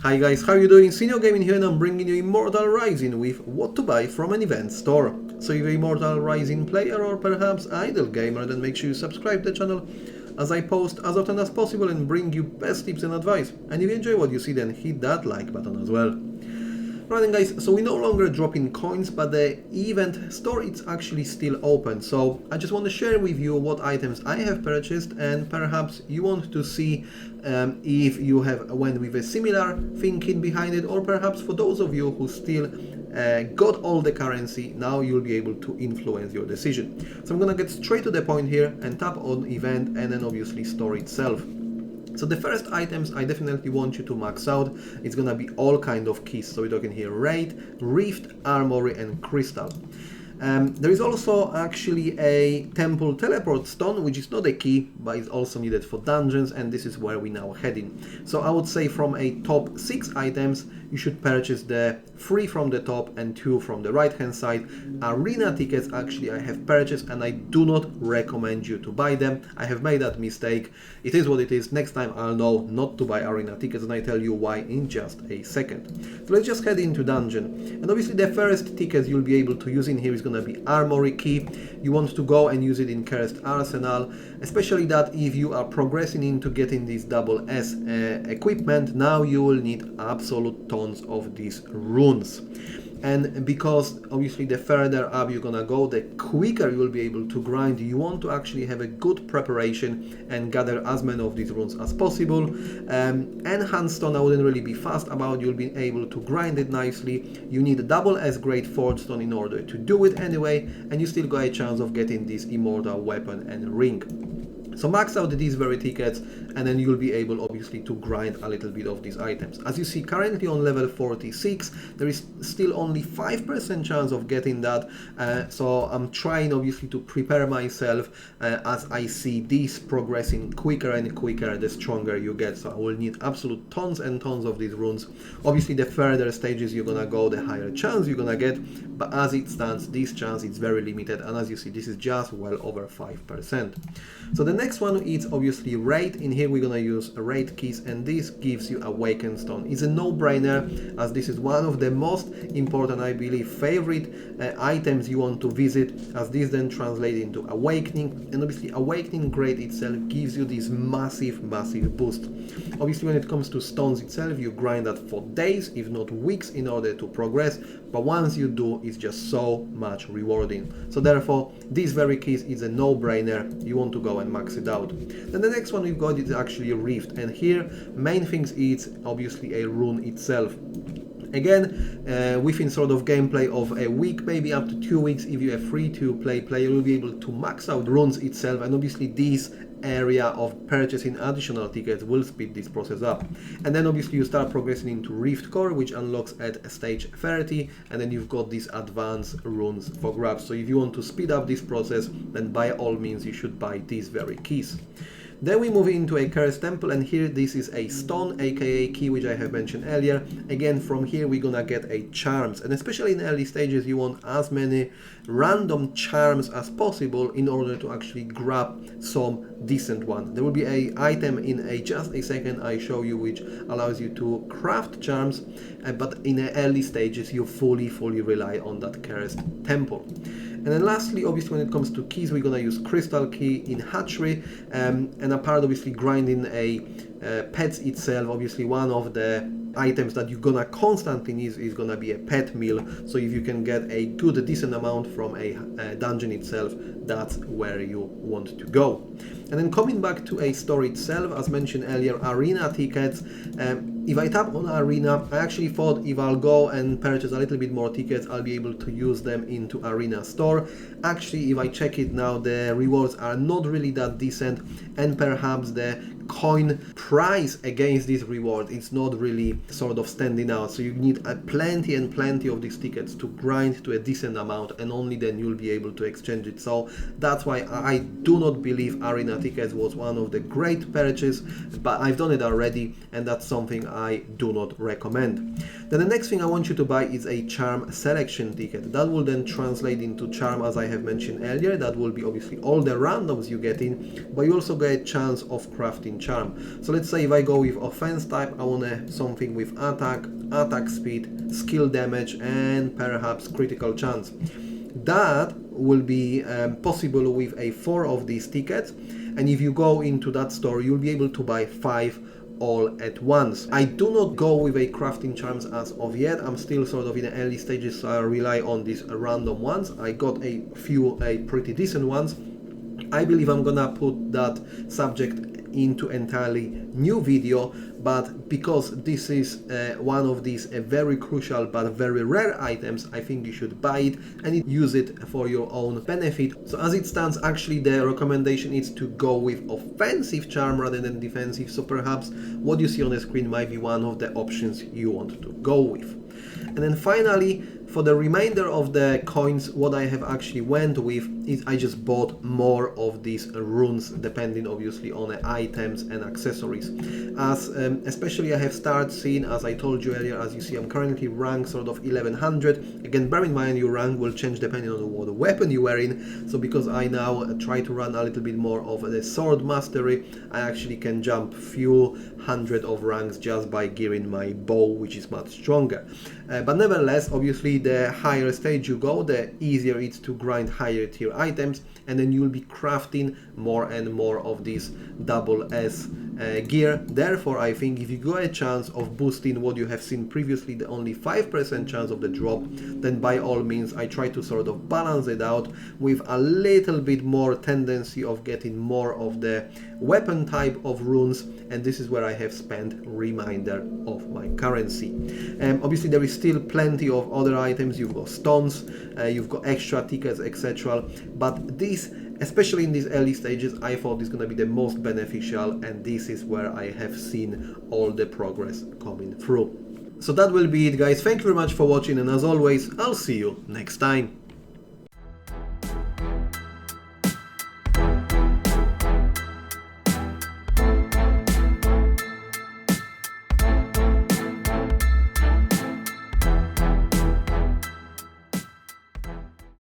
Hi guys, how you doing? Senior Gaming here and I'm bringing you Immortal Rising with what to buy from an event store. So if you're Immortal Rising player or perhaps idle gamer, then make sure you subscribe to the channel as I post as often as possible and bring you best tips and advice. And if you enjoy what you see, then hit that like button as well. Right then guys, so we no longer drop in coins, but the event store is actually still open. So I just want to share with you what items I have purchased, and perhaps you want to see if you have went with a similar thinking behind it, or perhaps for those of you who still got all the currency, now you'll be able to influence your decision. So I'm gonna get straight to the point here and tap on event and then obviously store itself. So the first items I definitely want you to max out. It's gonna be all kind of keys. So we're talking here Raid, Rift, Armory and Crystal. There is also actually a Temple Teleport Stone, which is not a key, but is also needed for dungeons, and this is where we now heading. So I would say from a top 6 items, you should purchase the 3 from the top and 2 from the right hand side. Arena tickets actually I have purchased and I do not recommend you to buy them. I have made that mistake. It is what it is. Next time I'll know not to buy arena tickets and I tell you why in just a second. So let's just head into dungeon. And obviously the first ticket you'll be able to use in here is going to be Armory key. You want to go and use it in Cursed Arsenal, especially that if you are progressing into getting this double S equipment, now you will need absolute tons of these runes. And because obviously the further up you're gonna go, the quicker you will be able to grind. You want to actually have a good preparation and gather as many of these runes as possible. Enhanced stone I wouldn't really be fast about. You'll be able to grind it nicely. You need a double S grade forge stone in order to do it anyway, and you still got a chance of getting this immortal weapon and ring. So max out these very tickets and then you'll be able obviously to grind a little bit of these items. As you see, currently on level 46 there is still only 5% chance of getting that, so I'm trying obviously to prepare myself as I see this progressing quicker and quicker the stronger you get. So I will need absolute tons and tons of these runes. Obviously the further stages you're gonna go, the higher chance you're gonna get, but as it stands this chance is very limited, and as you see this is just well over 5%. So the next one is obviously Raid. In here we're gonna use Raid keys, and this gives you Awakened Stone. It's a no-brainer, as this is one of the most important, I believe, favorite items you want to visit, as this then translates into Awakening, and obviously Awakening grade itself gives you this massive boost. Obviously when it comes to stones itself, you grind that for days, if not weeks, in order to progress, but once you do, it's just so much rewarding. So therefore, these very keys is a no-brainer. You want to go and max it out. Then the next one we've got is actually a Rift, and here main things is obviously a rune itself. Again, within sort of gameplay of a week, maybe up to 2 weeks, if you're a free-to-play player, you'll be able to max out runes itself, and obviously this area of purchasing additional tickets will speed this process up. And then obviously you start progressing into Rift Core, which unlocks at stage 30, and then you've got these advanced runes for grabs. So if you want to speed up this process, then by all means you should buy these very keys. Then we move into a Cursed Temple, and here this is a stone, aka key, which I have mentioned earlier. Again, from here we're gonna get a charms, and especially in early stages you want as many random charms as possible in order to actually grab some decent one. There will be a item in just a second I show you which allows you to craft charms, but in the early stages you fully rely on that Cursed Temple. And then lastly, obviously when it comes to keys, we're gonna use Crystal Key in Hatchery, and apart obviously grinding a pets itself, obviously one of the items that you're gonna constantly need is gonna be a pet meal. So if you can get a good decent amount from a dungeon itself, that's where you want to go. And then coming back to a store itself, as mentioned earlier, arena tickets. If I tap on arena, I actually thought if I'll go and purchase a little bit more tickets, I'll be able to use them into arena store. Actually, if I check it now, the rewards are not really that decent, and perhaps the coin price against this reward it's not really sort of standing out. So you need plenty of these tickets to grind to a decent amount, and only then you'll be able to exchange it. So that's why I do not believe arena tickets was one of the great purchases, but I've done it already, and that's something I do not recommend. Then the next thing I want you to buy is a charm selection ticket. That will then translate into charm, as I have mentioned earlier. That will be obviously all the randoms you get in, but you also get a chance of crafting crafting charm. So let's say if I go with offense type, I want something with attack speed, skill damage, and perhaps critical chance. That will be possible with a 4 of these tickets, and if you go into that store, you'll be able to buy 5 all at once. I do not go with a crafting charms as of yet. I'm still sort of in the early stages, so I rely on these random ones. I got a few pretty decent ones. I believe I'm gonna put that subject into entirely new video, but because this is one of these very crucial but very rare items, I think you should buy it and use it for your own benefit. So as it stands, actually the recommendation is to go with offensive charm rather than defensive, so perhaps what you see on the screen might be one of the options you want to go with. And then finally, for the remainder of the coins, what I have actually went with is I just bought more of these runes, depending obviously on the items and accessories. As especially I have started seeing, as I told you earlier, as you see, I'm currently ranked sort of 1100. Again, bear in mind your rank will change depending on what weapon you are in. So because I now try to run a little bit more of the sword mastery, I actually can jump few hundred of ranks just by gearing my bow, which is much stronger. But nevertheless, obviously the higher stage you go, the easier it's to grind higher tier items, and then you'll be crafting more and more of these double S gear. Therefore, I think if you got a chance of boosting what you have seen previously, the only 5% chance of the drop, then by all means I try to sort of balance it out with a little bit more tendency of getting more of the weapon type of runes, and this is where I have spent remainder of my currency. Obviously there is still plenty of other items. You've got stones, you've got extra tickets, etc. But this, especially in these early stages, I thought is going to be the most beneficial, and this is where I have seen all the progress coming through. So that will be it, guys. Thank you very much for watching, and as always, I'll see you next time.